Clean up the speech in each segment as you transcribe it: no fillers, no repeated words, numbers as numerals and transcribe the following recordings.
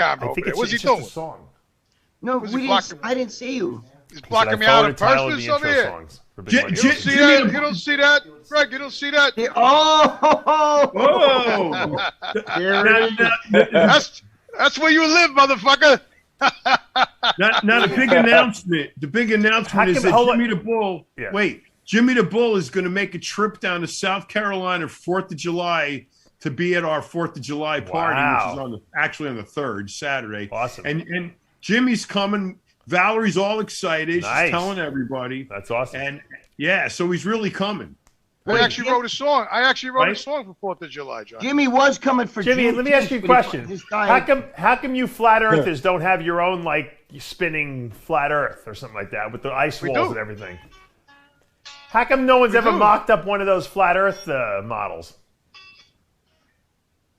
camera over there. What's he doing? A song. No, I didn't see you. He's blocking me out of purpose over here. You don't see that? You don't see that? Greg, you don't see that? That's where you live, motherfucker. Now the big announcement. The big announcement is that Jimmy the Bull. Yeah. Wait, Jimmy the Bull is going to make a trip down to South Carolina 4th of July to be at our 4th of July party, which is actually on the 3rd, Saturday. Awesome. And Jimmy's coming. Valerie's all excited. Nice. She's telling everybody. That's awesome. And yeah, so he's really coming. I actually wrote a song. I actually wrote a song for 4th of July, John. Jimmy was coming for Jimmy. Let me ask you a question. How come you flat earthers don't have your own like spinning flat earth or something like that with the ice walls and everything? How come no one's ever mocked up one of those flat earth models?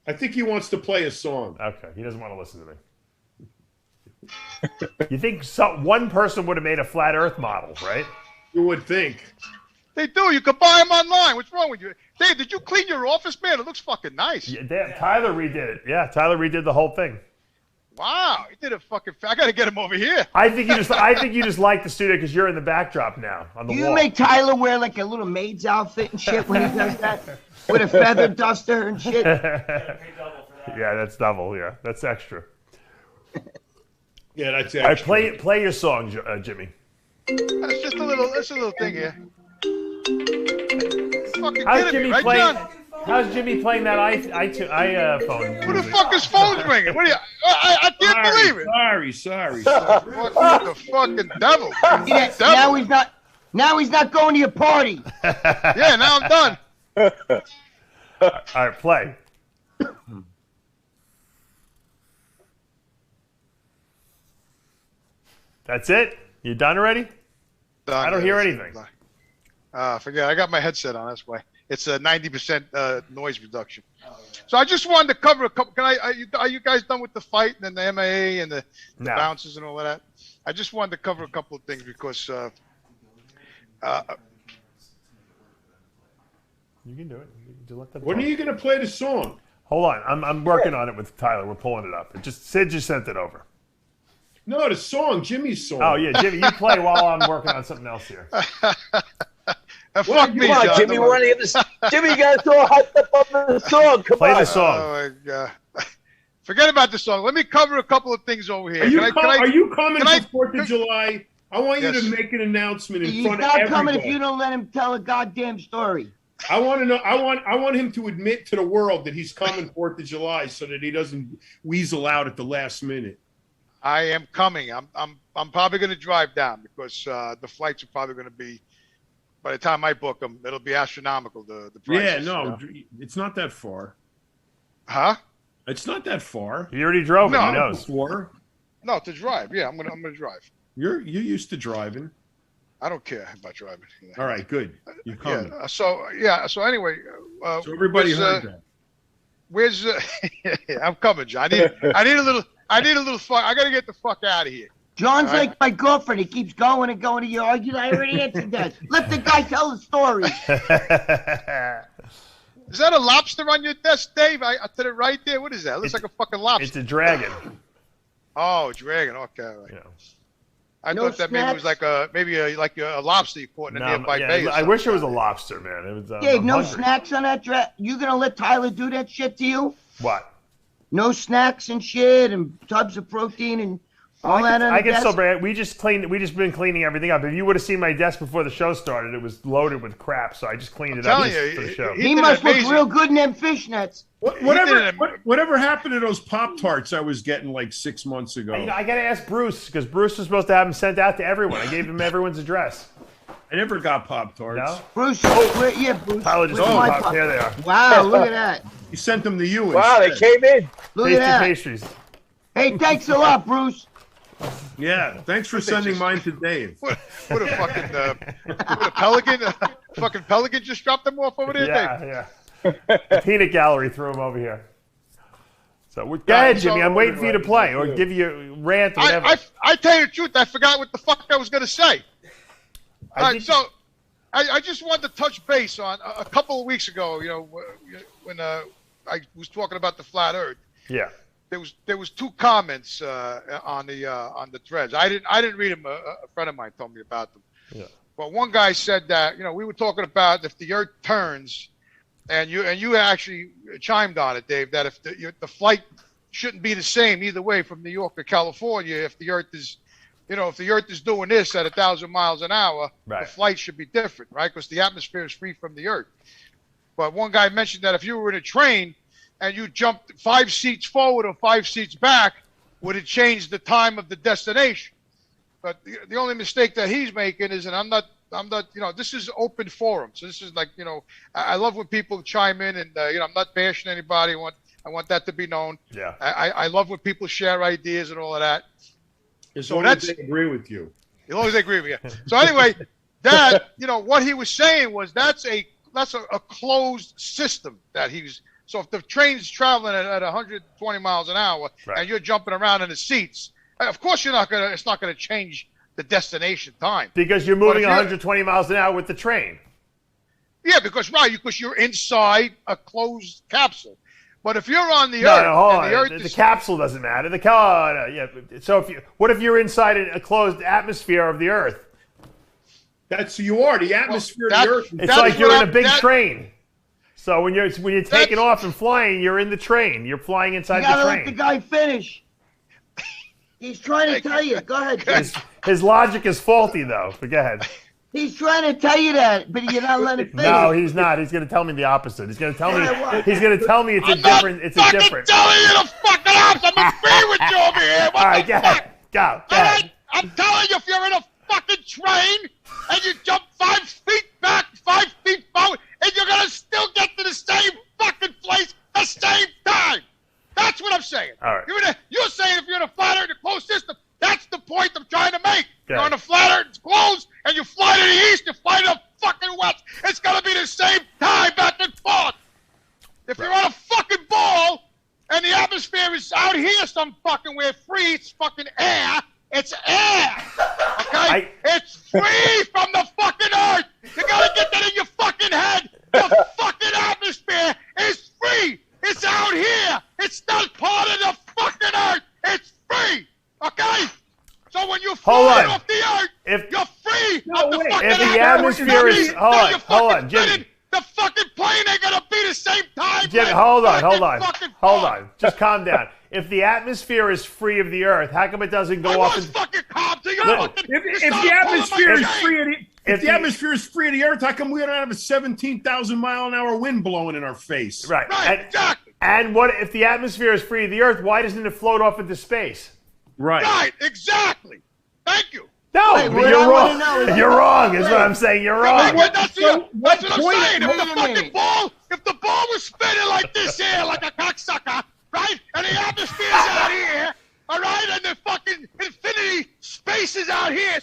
I think he wants to play a song. Okay, he doesn't want to listen to me. You think one person would have made a flat earth model, right? You would think. They do. You can buy them online. What's wrong with you? Dave, did you clean your office, man? It looks fucking nice. Yeah, Tyler redid it. Yeah, Tyler redid the whole thing. Wow, he did a fucking. I gotta get him over here. I think you just like the studio because you're in the backdrop now on the wall. You make Tyler wear like a little maid's outfit and shit when he does that with a feather duster and shit. Yeah, that's double. Yeah, that's extra. Yeah, that's extra. All right, play your song, Jimmy. That's just a little thing here. Fucking how's Jimmy playing? How's Jimmy playing that iPhone? Who the fuck is phone's ringing? What are you? I can't believe it. Sorry. What the fucking devil? Now he's not going to your party. Yeah, now I'm done. All right, play. That's it? You done already? Done. I don't hear anything. Forget. I got my headset on. That's why. It's a 90% noise reduction. So I just wanted to cover a couple. Are you guys done with the fight and the MAA and the bounces and all of that? I just wanted to cover a couple of things because. You can do it. When are you going to play the song? Hold on. I'm working on it with Tyler. We're pulling it up. Sid just sent it over. No, the song, Jimmy's song. Oh yeah, Jimmy, you play while I'm working on something else here. Fuck me, John, Jimmy. We want to hear this. Jimmy, you got to throw hyped up on the song. Come play on. the song. Oh my god. Forget about the song. Let me cover a couple of things over here. Are you coming for 4th of July? I want you to make an announcement in front of everybody. He's not coming if you don't let him tell a goddamn story. I want to know. I want him to admit to the world that he's coming 4th of July, so that he doesn't weasel out at the last minute. I am coming. I'm probably going to drive down because the flights are probably going to be. By the time I book them, it'll be astronomical. The prices. Yeah, no, it's not that far. Huh? It's not that far. He already drove it. He knows. Before. No, to drive. Yeah, I'm gonna drive. You're used to driving. I don't care about driving. All right, good. You're coming. Yeah. So anyway. So everybody heard that. Where's? I'm coming, John. I need a little fuck. I gotta get the fuck out of here. John's like my girlfriend. He keeps going and going to you. I already answered that. Let the guy tell the story. Is that a lobster on your desk, Dave? I to the right there. What is that? It looks like a fucking lobster. It's a dragon. Oh, a dragon. Okay. Right. Yeah. I thought that maybe it was like a lobster you caught in a nearby bay. I wish it was a lobster, man. It was. Dave, no snacks on that dragon. You gonna let Tyler do that shit to you? What? No snacks and shit and tubs of protein and. I can still bring it. We just been cleaning everything up. If you would have seen my desk before the show started, it was loaded with crap. So I just cleaned it up for the show. He must look real good in them fishnets. Whatever happened to those Pop-Tarts I was getting like 6 months ago? I got to ask Bruce because Bruce was supposed to have them sent out to everyone. I gave him everyone's address. I never got Pop-Tarts. No? Bruce, Bruce. Tyler just popped. Here they are. Wow, look at that. He sent them to you. Wow, they came in. Look at that. Pastries. Hey, thanks a lot, Bruce. Yeah, thanks for sending mine to Dave. What a fucking what a pelican! Fucking pelican just dropped them off over there, Dave. Yeah. The peanut gallery threw them over here. So go ahead, Jimmy. I'm waiting for you to play or give you a rant or whatever. I tell you the truth, I forgot what the fuck I was going to say. I just wanted to touch base on a couple of weeks ago. You know, when I was talking about the flat Earth. Yeah. there was 2 comments on the threads. I didn't read them. A friend of mine told me about them. Yeah. But one guy said that, you know, we were talking about if the Earth turns, and you actually chimed on it, Dave, that if the flight shouldn't be the same either way from New York to California. If the Earth is, you know, if the Earth is doing this at 1,000 miles an hour, the flight should be different, right? Because the atmosphere is free from the Earth. But one guy mentioned that if you were in a train and you jumped 5 seats forward or 5 seats back, would it change the time of the destination? But the only mistake that he's making is, and I'm not, you know, this is open forum. So this is like, you know, I love when people chime in, and you know, I'm not bashing anybody. I want that to be known. Yeah. I love when people share ideas and all of that. As long as they agree with you. As long as they agree with you. So anyway, that, you know, what he was saying was that's a closed system that he's. So if the train's traveling at 120 miles an hour and you're jumping around in the seats, of course it's not gonna change the destination time. Because you're moving 120 miles an hour with the train. Yeah, because you're inside a closed capsule. But if you're on the Earth, the capsule doesn't matter. The car, yeah. So what if you're inside a closed atmosphere of the Earth? That's who you are. The atmosphere of the Earth. It's like you're in a big train. So when you're taking off and flying, you're in the train. You're flying inside the train. You gotta let the guy finish. He's trying to tell you. Go ahead. His logic is faulty, though. But go ahead. He's trying to tell you that, but you're not letting it finish. No, he's not. He's going to tell me the opposite. He's going to tell me. He's going to tell me it's a different. It's a different. I'm telling you the fucking opposite. I'm agreeing with you over here. All right, go ahead. Go ahead. I'm telling you, if you're in a fucking train and you jump 5 feet back, 5 feet forward, and you're gonna still get to the same fucking place the same time. That's what I'm saying. All right. You're saying if you're in a flat Earth, a closed system. That's the point I'm trying to make. You're on a flat Earth, it's closed, and you fly to the east, you fly to the fucking west. It's gonna be the same time back and forth. If you're on a fucking ball and the atmosphere is out here some fucking where free, it's fucking air. It's air. Okay? It's free from the fucking Earth. You gotta get that in your fucking head. The fucking atmosphere is free. It's out here. It's not part of the fucking Earth. It's free. Okay? So when you fly off the Earth, you're free of the fucking If the atmosphere is... Hold on, Jimmy. The fucking plane ain't gonna be the same time. Jimmy, hold on. Just calm down. If the atmosphere is free of the Earth, how come it doesn't go up? Fucking calm. If the atmosphere is free of the... If the atmosphere is free of the Earth, how come we don't have a 17,000-mile-an-hour wind blowing in our face? Right. Exactly. And what if the atmosphere is free of the Earth? Why doesn't it float off into space? Right. Exactly. Thank you. No, but you're wrong. You're wrong. Is what I'm saying. You're wrong. That's what I'm saying. If the ball was spinning like this here, like a cocksucker, right, and the atmosphere's out here, all right, and the fucking infinity space is out here,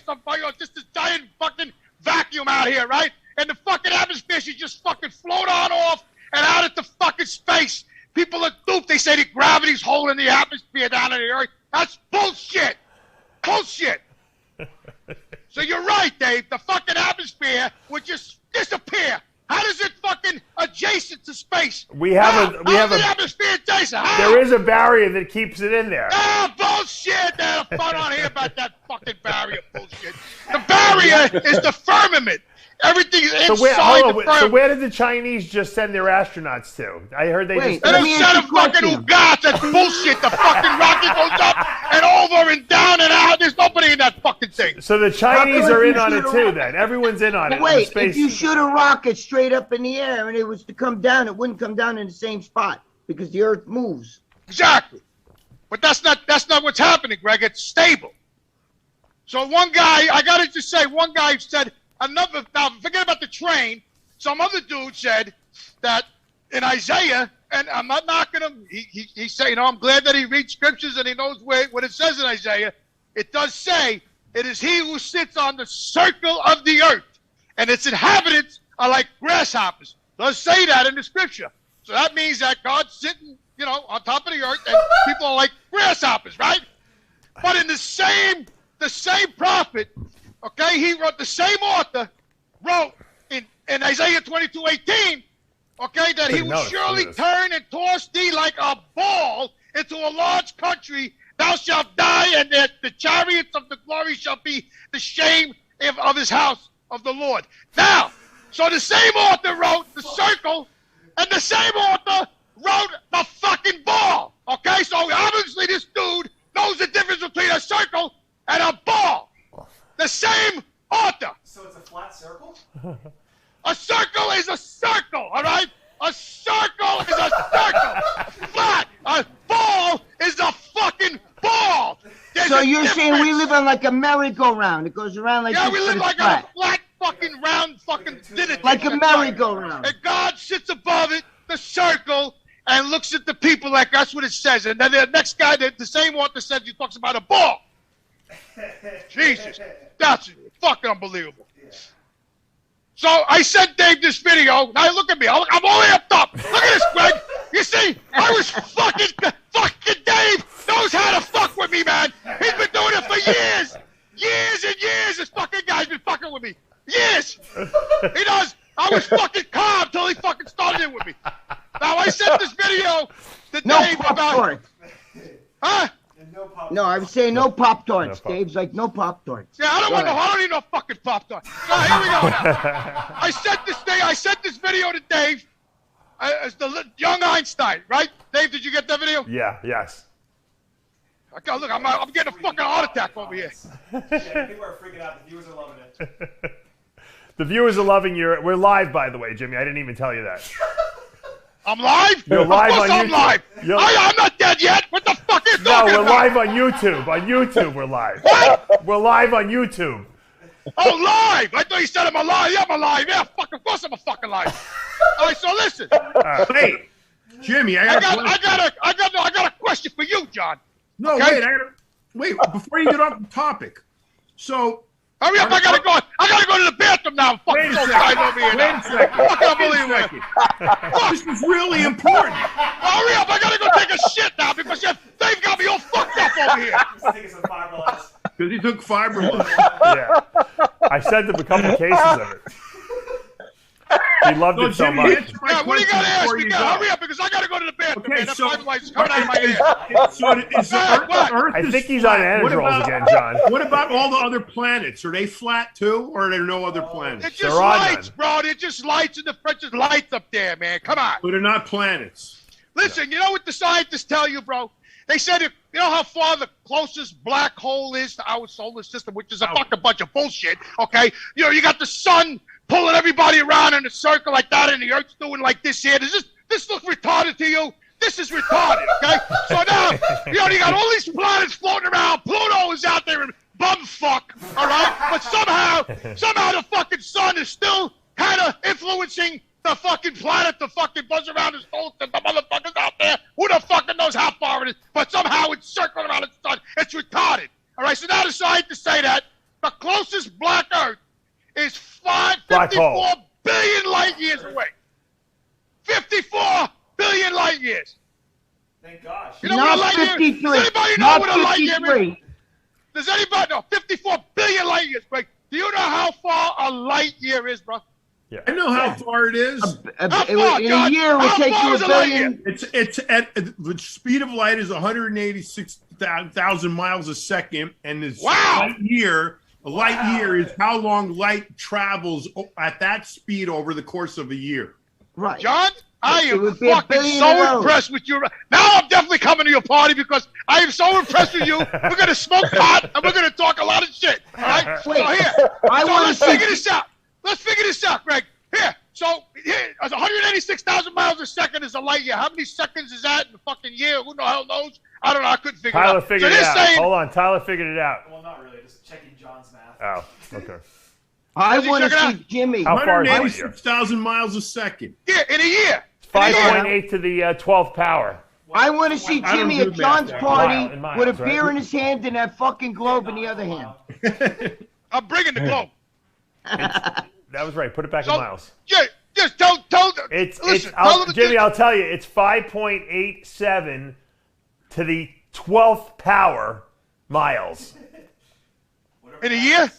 just this giant fucking vacuum out here, right? And the fucking atmosphere should just fucking float on off and out into fucking space. People are duped. They say that gravity's holding the atmosphere down in the Earth. That's bullshit. Bullshit. So you're right, Dave. The fucking atmosphere would just disappear. How does it fucking adjacent to space? We have the atmosphere adjacent. There is a barrier that keeps it in there. Ah, bullshit! There's fun on here about that fucking barrier bullshit. The barrier is the firmament. Everything's inside the firmament. So where did the Chinese just send their astronauts to? I heard they just... They didn't send them fucking Ugas. That's bullshit. The fucking rocket goes up and over and down and out. There's nobody in that fucking thing. So the Chinese are in on it too then. Everyone's in on it. Wait, if you shoot a rocket straight up in the air and it was to come down, it wouldn't come down in the same spot because the Earth moves. Exactly. But that's not what's happening, Greg. It's stable. So one guy, I got to just say, one guy said, now forget about the train. Some other dude said that in Isaiah, and I'm not knocking him. He said, you know, I'm glad that he reads scriptures and he knows what it says in Isaiah. It does say, it is he who sits on the circle of the earth, and its inhabitants are like grasshoppers. It does say that in the scripture. So that means that God's sitting, you know, on top of the earth, and people are like grasshoppers, right? But in the same prophet, okay, he wrote, the same author wrote in Isaiah 22:18, okay, that he will surely turn and toss thee like a ball into a large country, thou shalt die, and the chariots of the glory shall be the shame of his house of the Lord. Now, so the same author wrote the circle, and the same author wrote the fucking ball. Okay, so obviously this dude knows the difference between a circle and a ball. The same author. So it's a flat circle? A circle is a circle, all right? A circle is a circle. Flat. A ball is a fucking ball. So you're saying we live on like a merry-go-round? It goes around like this. Yeah, we live like on a flat fucking round fucking dinner. Like a merry-go-round. And God sits above it, the circle, and looks at the people like that's what it says. And then the next guy, the same author says, he talks about a ball. Jesus, that's fucking unbelievable. So I sent Dave this video. Now look at me. I'm all the way up top. Look at this, Greg. You see, I was fucking Dave knows how to fuck with me, man. He's been doing it for years. Years and years, this fucking guy's been fucking with me. Years. He knows I was fucking calm till he fucking started it with me. Now I sent this video to Dave about... Huh? No, I was saying no Pop-Tarts. Dave's like, no Pop-Tarts. Yeah, I don't need no fucking Pop-Tarts. So here we go now. I sent this video to Dave. It's the young Einstein, right? Dave, did you get that video? Yeah, yes. Okay, look, I'm getting a fucking heart attack over here. Yeah, people are freaking out. The viewers are loving it. The viewers are loving your... We're live, by the way, Jimmy. I didn't even tell you that. I'm live? You're live on YouTube. I'm live. I'm not dead yet. What the fuck is talking No, we're about? live on YouTube. On YouTube, we're live. What? We're live on YouTube. Oh, live! I thought you said I'm alive. Yeah, I'm alive. Yeah, of course I'm a fucking live. All right, so listen. Wait, Jimmy, I got a question for you, John. No, okay? wait, before you get off the topic. So hurry up! I gotta go to the bathroom now. Wait a second. This is really important. Hurry up! I gotta go take a shit now because they've got me all fucked up over here. He's taking some fiberglass. Because he took fiberglass. Yeah, I sent him a couple cases of it. He loved it so much. Yeah, what do you gotta ask me? Hurry up because I gotta go to the bathroom. Okay, man. so, That fiberglass is coming out of my ear. So is the Earth I think he's on Andros again, John. What about all the other planets? Are they flat too, or are there no other planets? It's just lights, bro. They're just lights in the front. Just lights up there, man. Come on. But they're not planets. Listen, you know what the scientists tell you, bro? They said, you know how far the closest black hole is to our solar system, which is a fucking bunch of bullshit, okay? You know, you got the sun pulling everybody around in a circle like that, and the Earth's doing like this here. Does this look retarded to you? This is retarded, okay? So now, you got all these planets floating around. Pluto is out there in bumfuck, all right? But somehow the fucking sun is still kind of influencing the fucking planet to fucking buzz around its soul and the motherfuckers out there. Who the fucking knows how far it is? But somehow it's circling around its sun. It's retarded. All right, so now the scientists say that the closest black Earth is 54 billion light years away. 54 billion light years. Thank gosh. You know what a light year is? Does anybody know what a light year is? Does anybody know? 54 billion light years, Greg. Do you know how far a light year is, bro? Yeah. I know how far it is. In a year, it would take you a billion. It's at the speed of light is 186,000 miles a second, and this light year. A light year is how long light travels at that speed over the course of a year. Right, John. I am fucking so impressed with you. Now I'm definitely coming to your party because I am so impressed with you. We're gonna smoke pot and we're gonna talk a lot of shit. All right. Wait, so here, let's figure this out. Let's figure this out, Greg. Here, 186,000 miles a second is a light year. How many seconds is that in the fucking year? Who the hell knows? I don't know. I couldn't figure it out. Tyler figured it out. Hold on, Tyler figured it out. Well, not really. Just checking John's math. Oh, okay. I want to see Jimmy. How far is 186,000 miles a second. Yeah, in a year. 5.8 to the 12th power. I want to see Jimmy at John's party with a beer in his hand and that fucking globe in the other hand. I'm bringing the globe. That was right. Put it back in miles. Yeah, just tell them. Jimmy, I'll tell you. It's 5.87 to the 12th power miles. In a year?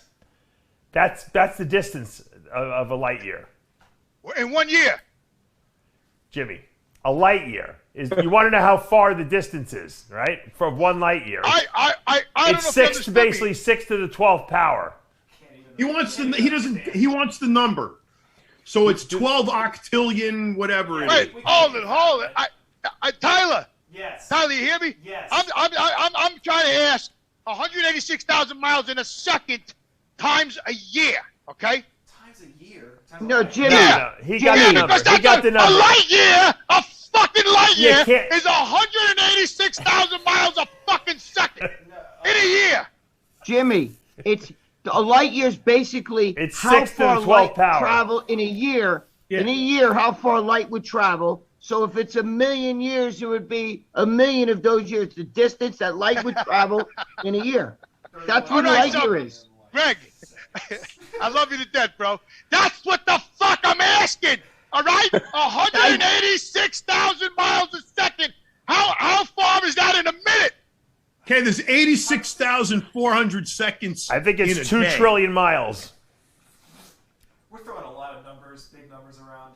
That's the distance of a light year. In 1 year? Jimmy. A light year is. You want to know how far the distance is, right? For 1 light year. I don't it's know 6 basically 6 to the 12th power. He wants the he wants the number. So it's 12 octillion, whatever it is. Wait, hold it. Tyler. Yes. Tyler, you hear me? Yes. I'm trying to ask 186,000 miles in a second times a year, okay? Times a year? No, Jimmy. Yeah. He got the number. Because He got the number. a light year, a fucking light You year can't- is 186,000 miles a fucking second in a year. Jimmy, it's a light year is basically It's how 6 to the far 12th light power. travel in a year. Yeah. In a year, how far light would travel. So if it's 1,000,000 years, it would be 1,000,000 of those years. The distance that light would travel in a year. That's what a light year is. Greg, I love you to death, bro. That's what the fuck I'm asking. All right, 186,000 miles a second. How far is that in a minute? Okay, there's 86,400 seconds. I think in it's a 2 day. trillion miles. We're throwing a lot of numbers, big numbers around.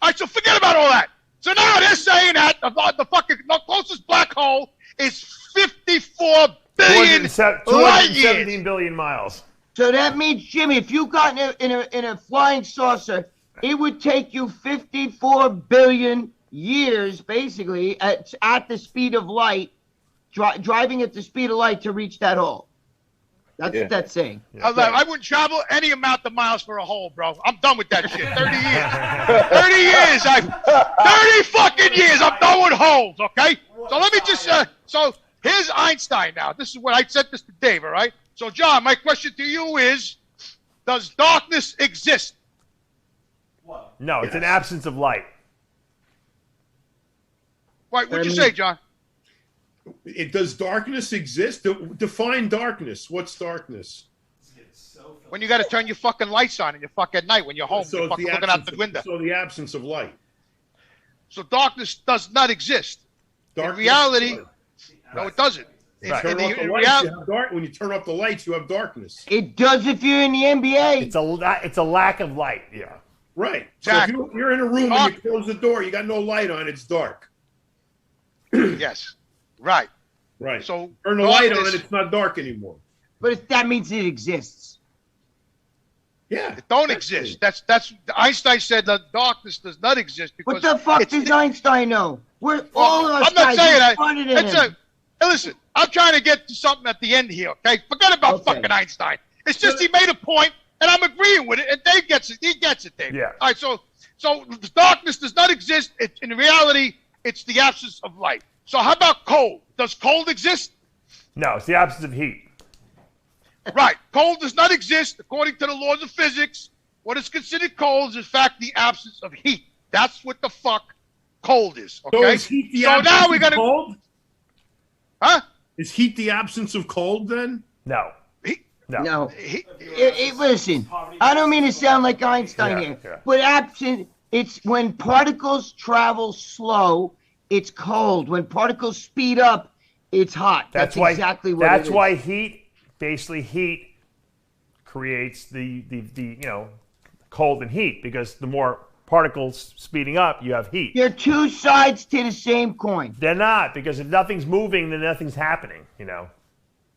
All right, so forget about all that. So now they're saying that the fucking closest black hole is 54 billion light years. 217 billion miles. So that means, Jimmy, if you got in a flying saucer, it would take you 54 billion years, basically, at the speed of light, driving at the speed of light to reach that hole. That's what that's saying. Yeah. I wouldn't travel any amount of miles for a hole, bro. I'm done with that shit. 30 years. 30 fucking years. I'm done with holes, okay? So let me just, so here's Einstein now. This is what I said this to Dave, all right? So, John, my question to you is, does darkness exist? What? No, it's an absence of light. What'd you say, John? Does darkness exist? Define darkness. What's darkness? When you got to turn your fucking lights on in your fucking night when you're home, So you're it's fucking the looking out absence the window. So the absence of light. So darkness does not exist. Darkness, in reality, no, it doesn't. Right. Turn off the lights, you have dark. When you turn off the lights, you have darkness. It does if you're in the NBA. It's a lack of light. Yeah. Right. Exactly. So if you're in a room and you close the door, you got no light on, it's dark. Yes. Right. Right. So turn the light on, it's not dark anymore. But that means it exists. Yeah. It don't exist. That's Einstein said that darkness does not exist because What the fuck does Einstein know? We're all of us I'm not guys saying that. smarter than him. Hey, listen, I'm trying to get to something at the end here, okay? Forget about fucking Einstein. It's just he made a point, and I'm agreeing with it, and Dave gets it. He gets it, Dave. Yeah. All right, so darkness does not exist. In reality, it's the absence of light. So how about cold? Does cold exist? No, it's the absence of heat. Right. Cold does not exist according to the laws of physics. What is considered cold is, in fact, the absence of heat. That's what the fuck cold is. Okay. So is heat the absence now we're gonna, of cold? Huh? Is heat the absence of cold then? No. No. Listen, I don't mean to sound like Einstein here, but it's when particles travel slow, it's cold. When particles speed up, it's hot. That's exactly what it is. That's why heat creates the cold and heat, because the more particles speeding up, you have heat. They're two sides to the same coin. They're not, because if nothing's moving, then nothing's happening,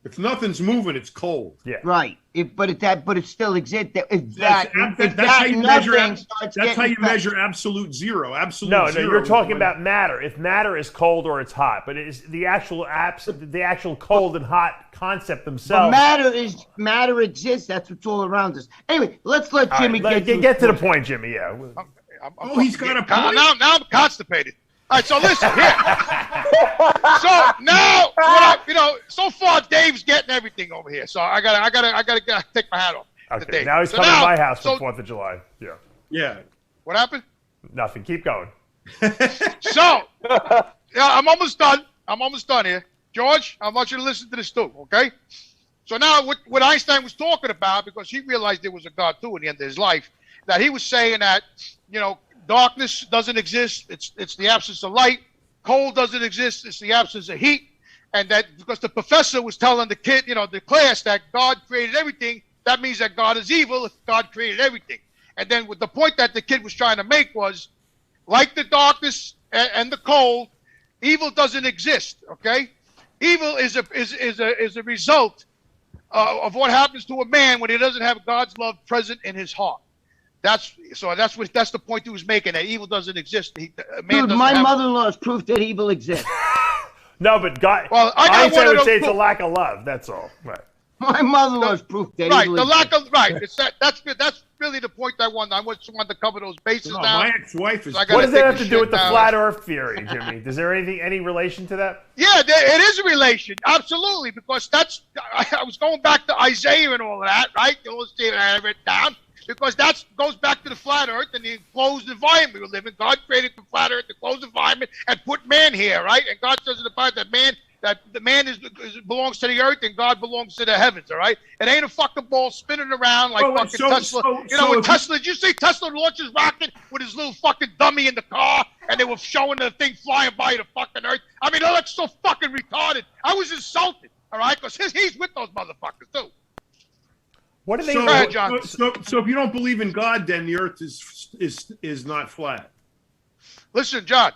If nothing's moving, it's cold. Yeah. Right. But it still exists. That's how you measure absolute zero. Absolute zero. No, you're talking about matter. If matter is cold or it's hot, but it is the actual cold and hot concept themselves. But matter exists. That's what's all around us. Anyway, let's let Jimmy get to the point, Jimmy. Yeah. He's got a point. Now I'm constipated. All right, so listen here. So now, so far Dave's getting everything over here. So I gotta take my hat off. Okay. Now he's coming to my house for 4th of July. Yeah. Yeah. What happened? Nothing. Keep going. So, I'm almost done. I'm almost done here. George, I want you to listen to this too, okay? So now what Einstein was talking about, because he realized there was a God too in the end of his life, that he was saying that, darkness doesn't exist. It's the absence of light. Cold doesn't exist. It's the absence of heat. And that because the professor was telling the kid, the class, that God created everything, that means that God is evil if God created everything. And then with the point that the kid was trying to make was, like the darkness and the cold, evil doesn't exist. Okay, evil is a result of what happens to a man when he doesn't have God's love present in his heart. That's the point he was making, that evil doesn't exist. Dude, my mother-in-law is proof that evil exists. No, but God, well, I would say it's a lack of love. That's all. Right. My mother-in-law is proof that evil exists. That's really the point I wanted. I just wanted to cover those bases now. My ex-wife is. What does that have to do with the flat Earth theory, Jimmy? Is there any relation to that? Yeah, it is a relation, absolutely, because I was going back to Isaiah and all of that, right? You'll see it, I have it down. Because that goes back to the flat Earth and the enclosed environment we live in. God created the flat Earth, the enclosed environment, and put man here, right? And God says in the Bible that the man belongs to the earth and God belongs to the heavens, all right? It ain't a fucking ball spinning around like fucking Tesla. When Tesla, did you see Tesla launch his rocket with his little fucking dummy in the car and they were showing the thing flying by the fucking earth? I mean, that looks so fucking retarded. I was insulted, all right? Because he's with those motherfuckers, too. What do they? Go ahead, John. So if you don't believe in God, then the Earth is not flat. Listen, John.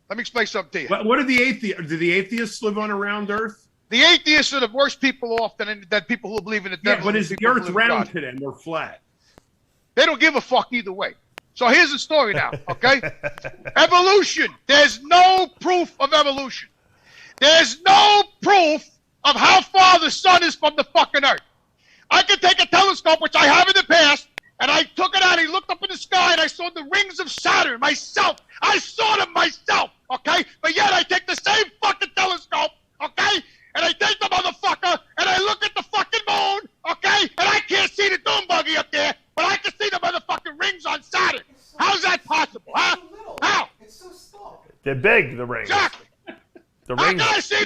Let me explain something to you. What are the atheists? Do the atheists live on a round Earth? The atheists are the worst people off than people who believe in the devil. Yeah, but is the Earth round to them or flat? They don't give a fuck either way. So here's the story now, okay? Evolution. There's no proof of evolution. There's no proof of how far the sun is from the fucking Earth. I could take a telescope, which I have in the past, and I took it out and I looked up in the sky and I saw the rings of Saturn myself. I saw them myself, okay? But yet I take the same fucking telescope, okay? And I take the motherfucker and I look at the fucking moon, okay? And I can't see the dune buggy up there, but I can see the motherfucking rings on Saturn. How's that possible, huh? How? It's so small. They're big, the rings. Exactly. The How rings. can I see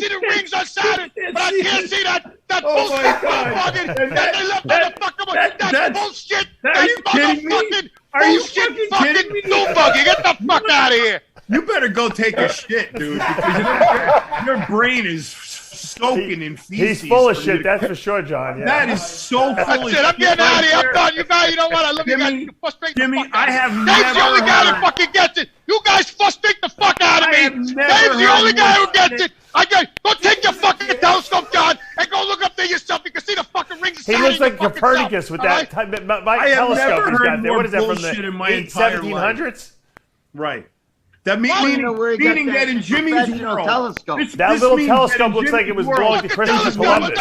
the rings on Saturn, but I can't see that Oh bullshit my God. that they left motherfucker. That bullshit. Are you kidding me? Are you fucking dune buggy. Get the fuck out of here. You better go take a shit, dude, because your brain is soaking in feces. He's full of shit, that's for sure, John. Yeah. That is so full of shit. I'm getting out of here. I'm done. You guys, you know what? I love you guys. You frustrate the Jimmy, fuck out I have of me. never Dave's the only guy that heard- fucking gets it. You guys frustrate the fuck out of me. Dave's the only guy who gets it. Go take your fucking telescope, John, and go look up there yourself. You can see the fucking rings of He Saturn. looks like Copernicus with that telescope he's got there. What is that, from the 1700s? Right. That meaning that in Jimmy's world, telescope. That little telescope looks like it was belonging to Christopher Columbus.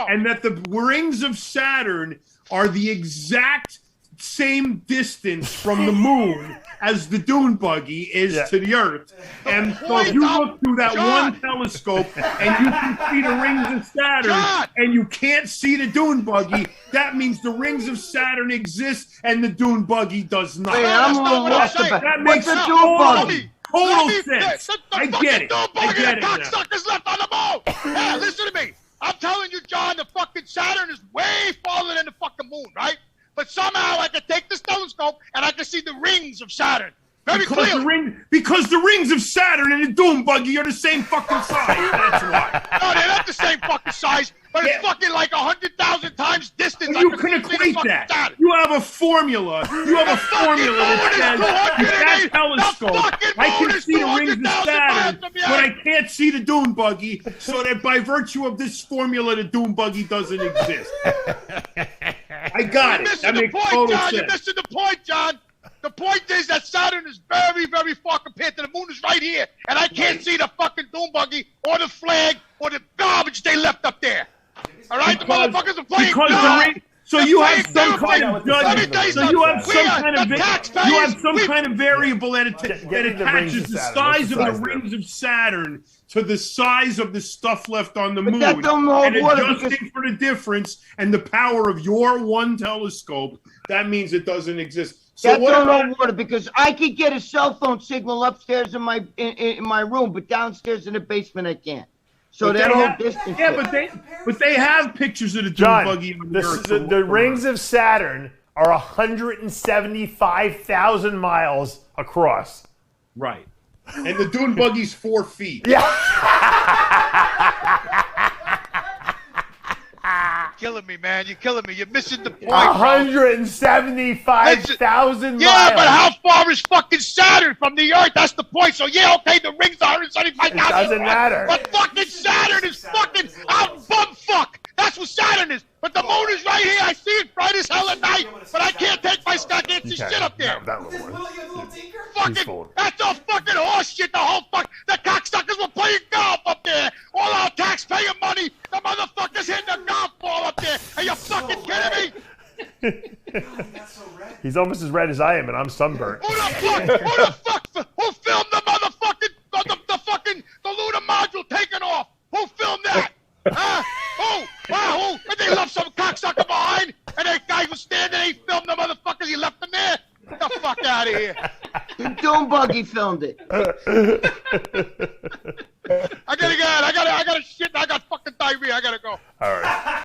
And that the rings of Saturn are the exact same distance from the moon as the dune buggy is to the Earth. And so if you look through that one telescope and you can see the rings of Saturn and you can't see the dune buggy, that means the rings of Saturn exist and the dune buggy does not. Hey, I'm a little lost about that. Makes what's a dune buggy? Total sense. I get it. I get it. Cocksuckers left on the moon. Yeah, listen to me. I'm telling you, John, the fucking Saturn is way farther than the fucking moon, right? But somehow I can take this telescope and I can see the rings of Saturn. Very clearly. Because the rings of Saturn and the dune buggy are the same fucking size. That's why. No, they're not the same fucking size, but it's fucking like 100,000 times distance. You can equate that. Saturn. You have a formula. You have a formula that says that telescope, I can see the rings of Saturn, but I can't see the dune buggy, so that by virtue of this formula, the dune buggy doesn't exist. I got it. That makes total sense. You're missing the point, John. The point is that Saturn is very, very far compared to the moon is right here. And I can't see the fucking dune buggy or the flag or the garbage they left up there. All right? The motherfuckers are playing God. So you have some kind of variable that attaches the size of the rings of Saturn to the size of the stuff left on the moon, and adjusting for the difference and the power of your one telescope. That means it doesn't exist. So That's don't hold water, because I could get a cell phone signal upstairs in my room, but downstairs in the basement I can't. So that whole distance. Yeah, but they have pictures of the dune buggy. The rings of Saturn are 175,000 miles across. Right. And the dune buggy's 4 feet. Yeah. Killing me, man. You're killing me. You're missing the point, 175,000 miles. Yeah, but how far is fucking Saturn from the Earth? That's the point. So yeah, okay, the rings are 175,000. It doesn't matter. But fucking Saturn is fucking out bumfuck. That's what Saturn is. But the moon is right here. I see it bright as hell at night. But I can't take my Scott. Can't see shit up there. Fucking, that's all fucking horse shit. The whole fuck. The cocksuckers were playing golf up there. All our taxpayer money. The motherfuckers hitting the golf ball up there. Are you fucking kidding me? He's almost as red as I am, and I'm sunburnt. Who the fuck? Who filmed the motherfucking the lunar module taking off? Who filmed that? Huh? Who? Who? And they left some cocksucker behind, and that guy was standing. He filmed the motherfuckers. He left them there. Get the fuck out of here. The Doom Buggy filmed it.